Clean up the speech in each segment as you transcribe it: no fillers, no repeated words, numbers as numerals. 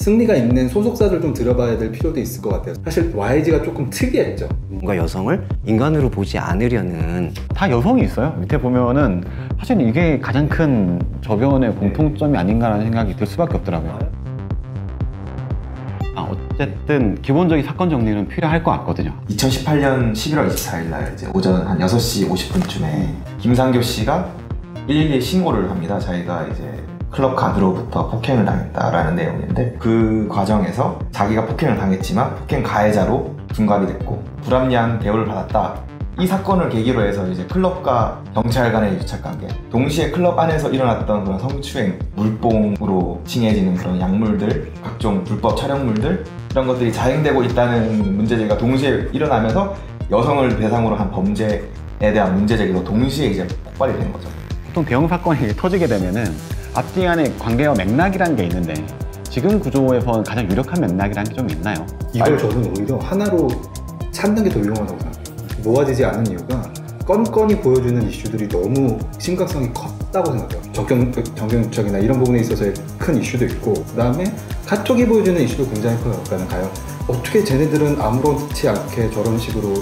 승리가 있는 소속사들 좀 들어봐야 될 필요도 있을 것 같아요. 사실 YG가 조금 특이했죠. 뭔가 여성을 인간으로 보지 않으려는. 다 여성이 있어요. 밑에 보면은 사실 이게 가장 큰 저변의 공통점이 아닌가라는 생각이 들 수밖에 없더라고요. 어쨌든 기본적인 사건 정리는 필요할 것 같거든요. 2018년 11월 24일 날 이제 오전 한 6시 50분쯤에 김상교 씨가 112에 신고를 합니다. 자기가 이제 클럽 가드로부터 폭행을 당했다라는 내용인데, 그 과정에서 자기가 폭행을 당했지만 폭행 가해자로 둔갑이 됐고 불합리한 대우를 받았다. 이 사건을 계기로 해서 이제 클럽과 경찰 간의 유착관계, 동시에 클럽 안에서 일어났던 그런 성추행, 물뽕으로 칭해지는 그런 약물들, 각종 불법 촬영물들, 이런 것들이 자행되고 있다는 문제제기가 동시에 일어나면서 여성을 대상으로 한 범죄에 대한 문제제기도 동시에 이제 폭발이 되는 거죠. 보통 대형 사건이 터지게 되면은 앞뒤 안에 관계와 맥락이라는 게 있는데, 지금 구조에서는 가장 유력한 맥락이라는 게 좀 있나요? 이걸 저는 오히려 하나로 찾는 게 더 유용하다고 생각해요. 모아지지 않은 이유가 건건이 보여주는 이슈들이 너무 심각성이 컸다고 생각해요. 정경유착이나 이런 부분에 있어서의 큰 이슈도 있고, 그 다음에 카톡이 보여주는 이슈도 굉장히 커요. 그러니까 가요, 어떻게 쟤네들은 아무렇지 않게 저런 식으로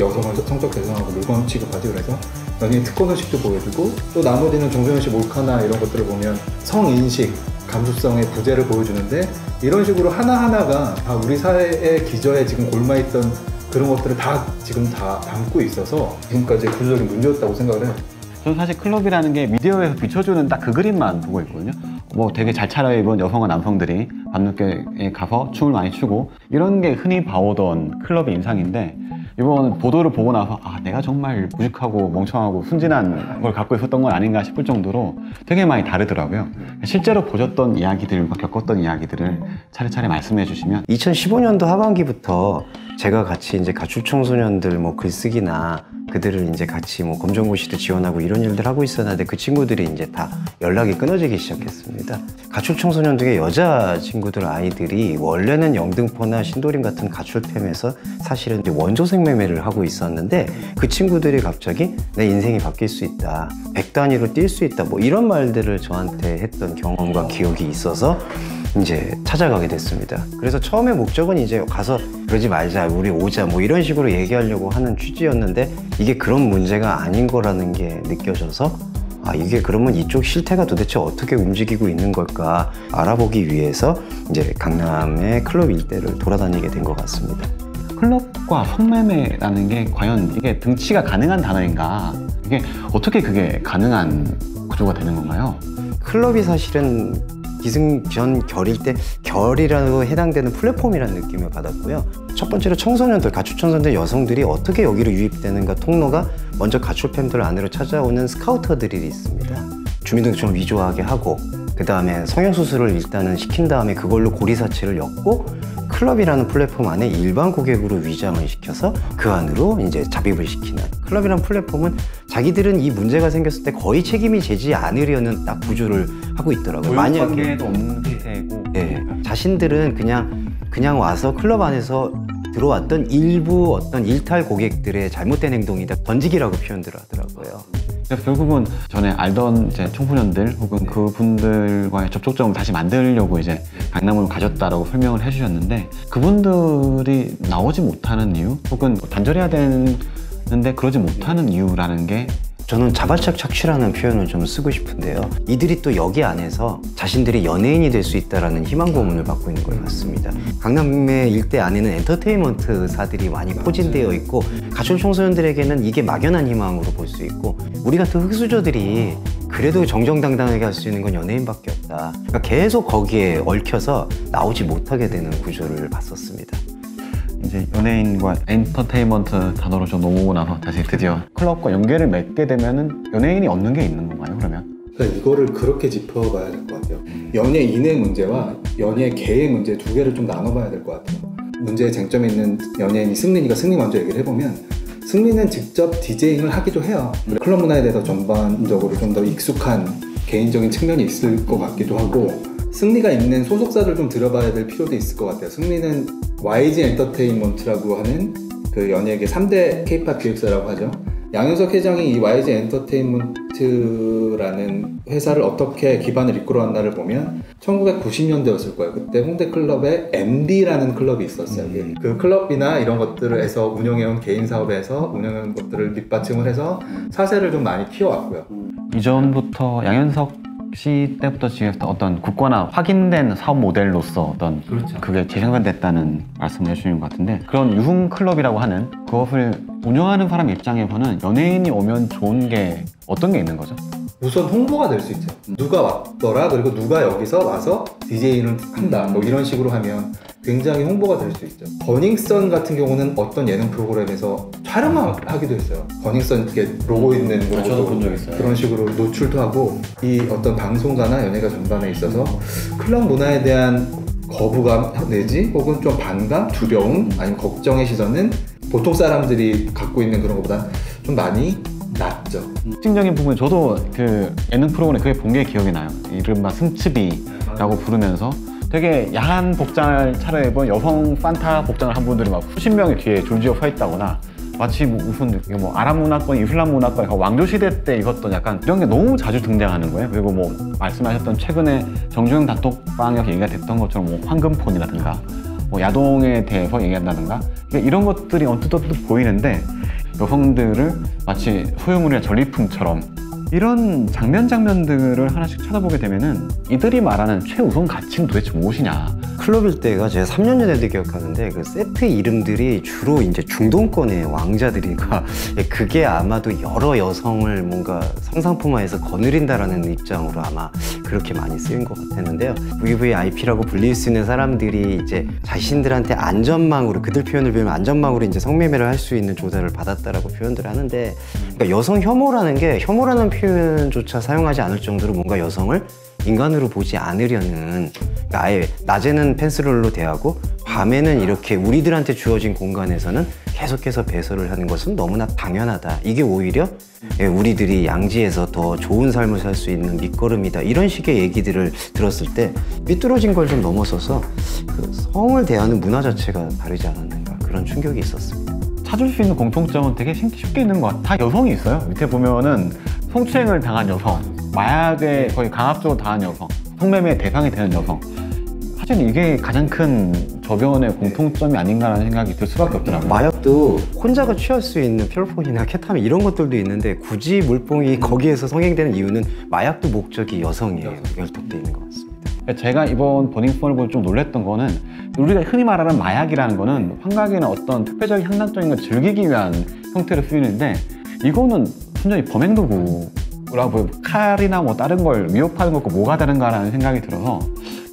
여성을 성적 대상하고 물건 취급하지. 그래서 연예인 특권의식도 보여주고, 또 나머지는 정경현 씨 몰카나 이런 것들을 보면 성인식, 감수성의 부재를 보여주는데, 이런 식으로 하나하나가 다 우리 사회의 기저에 지금 곪아있던 그런 것들을 다 지금 다 담고 있어서 지금까지 구조적인 문제였다고 생각을 해요. 저는 사실 클럽이라는 게 미디어에서 비춰주는 딱 그 그림만 보고 있거든요. 뭐 되게 잘 차려입은 여성과 남성들이 밤늦게 가서 춤을 많이 추고, 이런 게 흔히 봐오던 클럽의 인상인데, 이번 보도를 보고 나서 내가 정말 무식하고 멍청하고 순진한 걸 갖고 있었던 건 아닌가 싶을 정도로 되게 많이 다르더라고요. 실제로 보셨던 이야기들과 겪었던 이야기들을 차례차례 말씀해 주시면. 2015년도 하반기부터 제가 같이 이제 가출 청소년들 뭐 글쓰기나 그들을 이제 같이 뭐 검정고시도 지원하고 이런 일들 하고 있었는데, 그 친구들이 이제 다 연락이 끊어지기 시작했습니다. 가출 청소년 중에 여자 친구들 아이들이 원래는 영등포나 신도림 같은 가출팸에서 사실은 이제 원조생 매매를 하고 있었는데, 그 친구들이 갑자기 내 인생이 바뀔 수 있다, 100단위로 뛸 수 있다, 뭐 이런 말들을 저한테 했던 경험과 기억이 있어서 이제 찾아가게 됐습니다. 그래서 처음에 목적은 이제 가서 그러지 말자, 우리 오자, 뭐 이런 식으로 얘기하려고 하는 취지였는데, 이게 그런 문제가 아닌 거라는 게 느껴져서 이게 그러면 이쪽 실태가 도대체 어떻게 움직이고 있는 걸까 알아보기 위해서 이제 강남의 클럽 일대를 돌아다니게 된 것 같습니다. 클럽과 성매매라는 게 과연 이게 등치가 가능한 단어인가? 이게 어떻게 그게 가능한 구조가 되는 건가요? 클럽이 사실은 기승전 결일 때 결이라고 해당되는 플랫폼이라는 느낌을 받았고요. 첫 번째로 청소년들, 가출 청소년들 여성들이 어떻게 여기로 유입되는가 통로가 먼저 가출팸들 안으로 찾아오는 스카우터들이 있습니다. 주민등록증을 위조하게 하고, 그 다음에 성형수술을 일단은 시킨 다음에 그걸로 고리사치를 엮고 클럽이라는 플랫폼 안에 일반 고객으로 위장을 시켜서 그 안으로 이제 잡입을 시키는, 클럽이라는 플랫폼은 자기들은 이 문제가 생겼을 때 거의 책임이 지지 않으려는 딱 구조를 하고 있더라고요. 관계도 없는 상태고, 자신들은 그냥 와서 클럽 안에서 들어왔던 일부 어떤 일탈 고객들의 잘못된 행동이다, 던지기라고 표현들 하더라고요. 그래서 결국은 전에 알던 이제 청소년들 혹은 그분들과의 접촉점을 다시 만들려고 이제 강남으로 가졌다라고 설명을 해주셨는데, 그분들이 나오지 못하는 이유 혹은 단절해야 되는데 그러지 못하는 이유라는 게, 저는 자발적 착취라는 표현을 좀 쓰고 싶은데요. 이들이 또 여기 안에서 자신들이 연예인이 될 수 있다는 희망 고문을 받고 있는 것 같습니다. 강남의 일대 안에는 엔터테인먼트사들이 많이 포진되어 있고, 가출 청소년들에게는 이게 막연한 희망으로 볼 수 있고, 우리 같은 흑수저들이 그래도 정정당당하게 할 수 있는 건 연예인밖에 없다. 그러니까 계속 거기에 얽혀서 나오지 못하게 되는 구조를 봤었습니다. 이제 연예인과 엔터테인먼트 단어로 좀 넘어오고 나서 다시 드디어 클럽과 연계를 맺게 되면은 연예인이 얻는 게 있는 건가요, 그러면? 그러니까 이거를 그렇게 짚어봐야 될 것 같아요. 연예인의 문제와 연예계의 문제 두 개를 좀 나눠봐야 될 것 같아요. 문제의 쟁점에 있는 연예인이 승민이가, 승리 먼저 얘기를 해보면, 승민은 직접 디제잉을 하기도 해요. 클럽 문화에 대해서 전반적으로 좀 더 익숙한 개인적인 측면이 있을 것 같기도 하고, 승리가 있는 소속사들 좀 들어봐야 될 필요도 있을 것 같아요. 승리는 YG 엔터테인먼트라고 하는 그 연예계 3대 K-POP 기획사라고 하죠. 양윤석 회장이 이 YG 엔터테인먼트라는 회사를 어떻게 기반을 이끌어왔나를 보면 1990년대였을 거예요. 그때 홍대 클럽에 MD라는 클럽이 있었어요. 그 클럽이나 이런 것들을 해서 운영해온 개인 사업에서 운영해온 것들을 밑받침을 해서 사세를 좀 많이 키워왔고요. 이전부터 양현석 씨 때부터 지금부터 어떤 굳건한 확인된 사업 모델로서 어떤 그게 재생산됐다는 말씀을 해주시는 것 같은데, 그런 유흥 클럽이라고 하는 그것을 운영하는 사람 입장에서는 연예인이 오면 좋은 게 어떤 게 있는 거죠? 우선 홍보가 될 수 있죠. 누가 왔더라, 그리고 누가 여기서 와서 DJ를 한다, 뭐 이런 식으로 하면 굉장히 홍보가 될 수 있죠. 버닝썬 같은 경우는 어떤 예능 프로그램에서 촬영하기도 했어요. 버닝썬 이렇게 로고 있는 저도 본 적 있어요. 그런 식으로 노출도 하고, 이 어떤 방송가나 연예가 전반에 있어서 클럽 문화에 대한 거부감 내지 혹은 좀 반감, 두려움 아니면 걱정의 시선은 보통 사람들이 갖고 있는 그런 것보다 좀 많이 낮죠. 특징적인 부분, 저도 그 예능 프로그램에 그게 본 게 기억이 나요. 이른바 승츠비라고 부르면서 되게 야한 복장을 차려입은 여성 판타 복장을 한 분들이 막 수십 명이 뒤에 줄지어 서 있다거나, 마치 무슨 뭐 아랍 문화권, 이슬람 문화권, 왕조 시대 때 입었던 약간 이런 게 너무 자주 등장하는 거예요. 그리고 뭐 말씀하셨던 최근에 정주영 단톡방에서 얘기가 됐던 것처럼 뭐 황금폰이라든가 뭐 야동에 대해서 얘기한다든가, 이런 것들이 언뜻 보이는데 여성들을 마치 소유물이나 전리품처럼 이런 장면들을 하나씩 찾아보게 되면은 이들이 말하는 최우선 가치는 도대체 무엇이냐. 클럽일 때가 제가 3년 전에도 기억하는데 그 세트 이름들이 주로 이제 중동권의 왕자들이니까 그게 아마도 여러 여성을 뭔가 상상포마에서 거느린다라는 입장으로 아마 그렇게 많이 쓰인 것 같았는데요. VVIP라고 불릴 수 있는 사람들이 이제 자신들한테 안전망으로, 그들 표현을 빌면 안전망으로 이제 성매매를 할 수 있는 조사를 받았다라고 표현들을 하는데, 그러니까 여성 혐오라는 게, 혐오라는 표현조차 사용하지 않을 정도로 뭔가 여성을 인간으로 보지 않으려는, 그러니까 아예 낮에는 펜스롤로 대하고 밤에는 이렇게 우리들한테 주어진 공간에서는 계속해서 배설을 하는 것은 너무나 당연하다. 이게 오히려 우리들이 양지에서 더 좋은 삶을 살 수 있는 밑거름이다. 이런 식의 얘기들을 들었을 때 삐뚤어진 걸 좀 넘어서서 그 성을 대하는 문화 자체가 다르지 않았는가, 그런 충격이 있었습니다. 찾을 수 있는 공통점은 되게 쉽게 있는 것 같아요. 다 여성이 있어요. 밑에 보면은 성추행을 당한 여성, 마약에 거의 강압적으로 당한 여성, 성매매의 대상이 되는 여성. 사실 이게 가장 큰 저변의 공통점이 아닌가라는 생각이 들 수밖에 없더라고요. 마약도 혼자가 취할 수 있는 퓨어폰이나 케타민 이런 것들도 있는데, 굳이 물뽕이 거기에서 성행되는 이유는 마약도 목적이 여성이에요. 열독돼 있는 것 같습니다. 제가 이번 버닝썬을 보고 좀 놀랬던 거는, 우리가 흔히 말하는 마약이라는 거는 환각이나 어떤 특별적인 향락적인 걸 즐기기 위한 형태로 쓰이는데, 이거는 순전히 범행도구라고, 칼이나 뭐 다른 걸 위협하는 것과 뭐가 다른가라는 생각이 들어서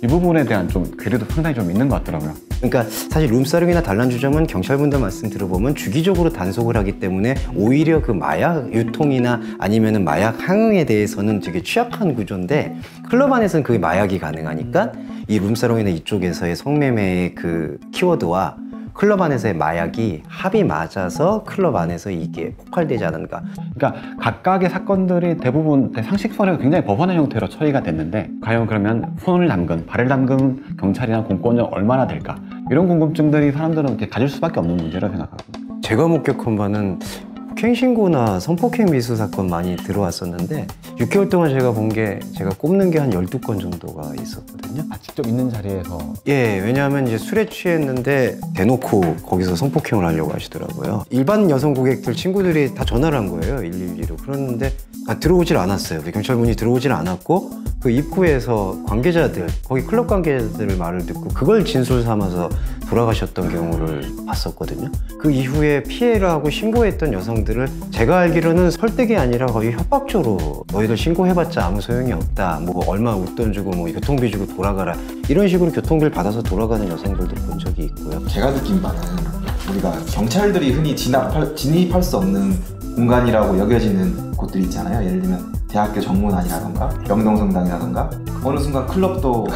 이 부분에 대한 좀 괴리도 상당히 좀 있는 것 같더라고요. 그러니까 사실 룸사롱이나 단란주점은 경찰분들 말씀 들어보면 주기적으로 단속을 하기 때문에 오히려 그 마약 유통이나 아니면은 마약 항응에 대해서는 되게 취약한 구조인데, 클럽 안에서는 그게 마약이 가능하니까 이 룸사롱이나 이쪽에서의 성매매의 그 키워드와 클럽 안에서의 마약이 합이 맞아서 클럽 안에서 이게 폭발되지 않은가. 그러니까 각각의 사건들이 대부분 상식선에서 굉장히 벗어난 형태로 처리가 됐는데, 과연 그러면 손을 담근, 발을 담근 경찰이나 공권력 얼마나 될까? 이런 궁금증들이 사람들은 이렇게 가질 수밖에 없는 문제라고 생각하거든요. 제가 목격한 바는 폭행 신고나 성폭행 미수 사건 많이 들어왔었는데, 6개월 동안 제가 본 게, 제가 꼽는 게 한 12건 정도가 있었거든요. 아, 직접 있는 자리에서? 예, 왜냐하면 이제 술에 취했는데 대놓고 거기서 성폭행을 하려고 하시더라고요. 일반 여성 고객들 친구들이 다 전화를 한 거예요, 112로. 그랬는데 들어오질 않았어요. 경찰분이 들어오질 않았고, 그 입구에서 관계자들, 거기 클럽 관계자들 말을 듣고 그걸 진술 삼아서 돌아가셨던 경우를 봤었거든요. 그 이후에 피해를 하고 신고했던 여성들을 제가 알기로는 설득이 아니라 거의 협박조로, 너희들 신고해봤자 아무 소용이 없다, 뭐 얼마 웃돈 주고 뭐 교통비 주고 돌아가라, 이런 식으로 교통비를 받아서 돌아가는 여성들도 본 적이 있고요. 제가 느낀 바는, 우리가 경찰들이 흔히 진입할 수 없는 공간이라고 여겨지는 곳들이 있잖아요. 예를 들면 대학교 정문안이라던가 명동성당이라던가, 어느 순간 클럽도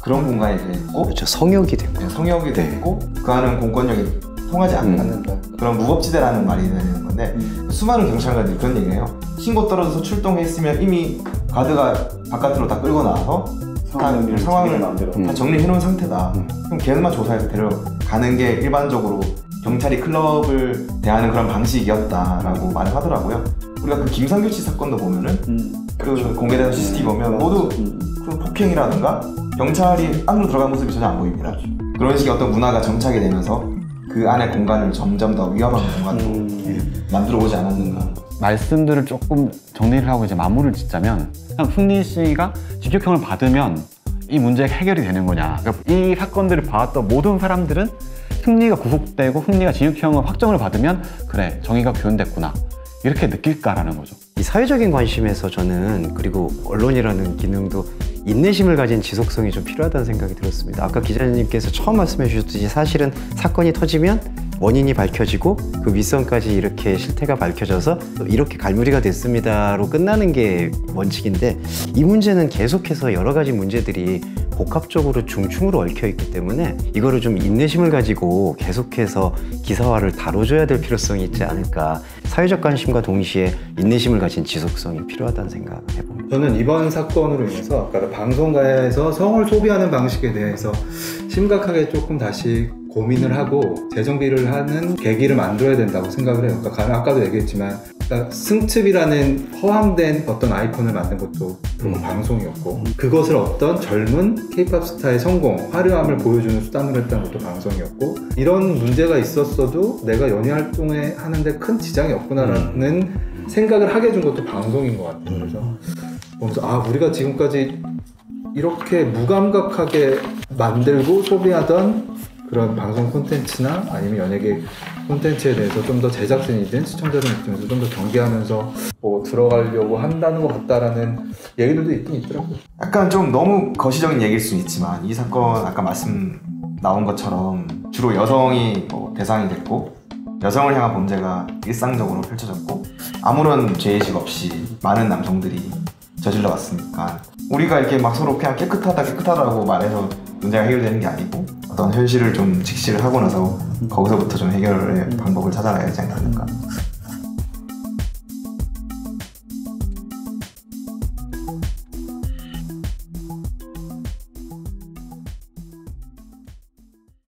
그런 공간이 됐고, 그렇죠. 성역이 됐고, 네, 성역이 됐고, 그 안은 공권력이 통하지 않는다. 그런 무법지대라는 말이 되는 건데, 수많은 경찰관들이 그런 얘기를 해요. 신고 떨어져서 출동했으면 이미 가드가 바깥으로 다 끌고 나와서 상황을 다 정리해 놓은 상태다. 그럼 걔들만 조사해서 데려가는 게 일반적으로 경찰이 클럽을 대하는 그런 방식이었다라고 말을 하더라고요. 우리가 그 김상규 씨 사건도 보면은 그 공개된 CCTV 보면 모두 그 폭행이라든가 경찰이 안으로 들어간 모습이 전혀 안 보입니다. 그런 식의 어떤 문화가 정착이 되면서 그 안의 공간을 점점 더 위험한 공간으로 만들어 오지 않았는가. 말씀들을 조금 정리를 하고 이제 마무리를 짓자면, 그냥 흥리 씨가 징역형을 받으면 이 문제가 해결이 되는 거냐. 그러니까 이 사건들을 봐왔던 모든 사람들은 흥리가 구속되고 흥리가 징역형을 확정을 받으면 그래, 정의가 구현됐구나, 이렇게 느낄까라는 거죠. 이 사회적인 관심에서 저는, 그리고 언론이라는 기능도 인내심을 가진 지속성이 좀 필요하다는 생각이 들었습니다. 아까 기자님께서 처음 말씀해 주셨듯이 사실은 사건이 터지면 원인이 밝혀지고 그 윗선까지 이렇게 실태가 밝혀져서 이렇게 갈무리가 됐습니다로 끝나는 게 원칙인데, 이 문제는 계속해서 여러 가지 문제들이 복합적으로 중충으로 얽혀 있기 때문에 이거를 좀 인내심을 가지고 계속해서 기사화를 다뤄줘야 될 필요성이 있지 않을까. 사회적 관심과 동시에 인내심을 가진 지속성이 필요하다는 생각을 해봅니다. 저는 이번 사건으로 인해서 아까 방송가에서 성을 소비하는 방식에 대해서 심각하게 조금 다시 고민을 하고 재정비를 하는 계기를 만들어야 된다고 생각을 해요. 그러니까 아까도 얘기했지만, 그러니까 승첩이라는 허황된 어떤 아이콘을 만든 것도 결국 방송이었고, 그것을 어떤 젊은 K-POP 스타의 성공, 화려함을 보여주는 수단으로 했다는 것도 방송이었고, 이런 문제가 있었어도 내가 연예 활동에 하는데 큰 지장이 없구나라는 생각을 하게 해준 것도 방송인 것 같아요. 그래서 보면서 우리가 지금까지 이렇게 무감각하게 만들고 소비하던 그런 방송 콘텐츠나 아니면 연예계 콘텐츠에 대해서 좀 더 제작진이든 시청자들 입장에서 좀 더 경계하면서 들어가려고 한다는 것 같다라는 얘기들도 있긴 있더라고요. 약간 좀 너무 거시적인 얘기일 수는 있지만, 이 사건 아까 말씀 나온 것처럼 주로 여성이 대상이 됐고 여성을 향한 범죄가 일상적으로 펼쳐졌고 아무런 죄의식 없이 많은 남성들이 저질러 왔으니까, 우리가 이렇게 막 서로 그냥 깨끗하다고 말해서 문제가 해결되는 게 아니고 어떤 현실을 좀 직시를 하고 나서 거기서부터 좀 해결의 방법을 찾아가야 되지 않을까.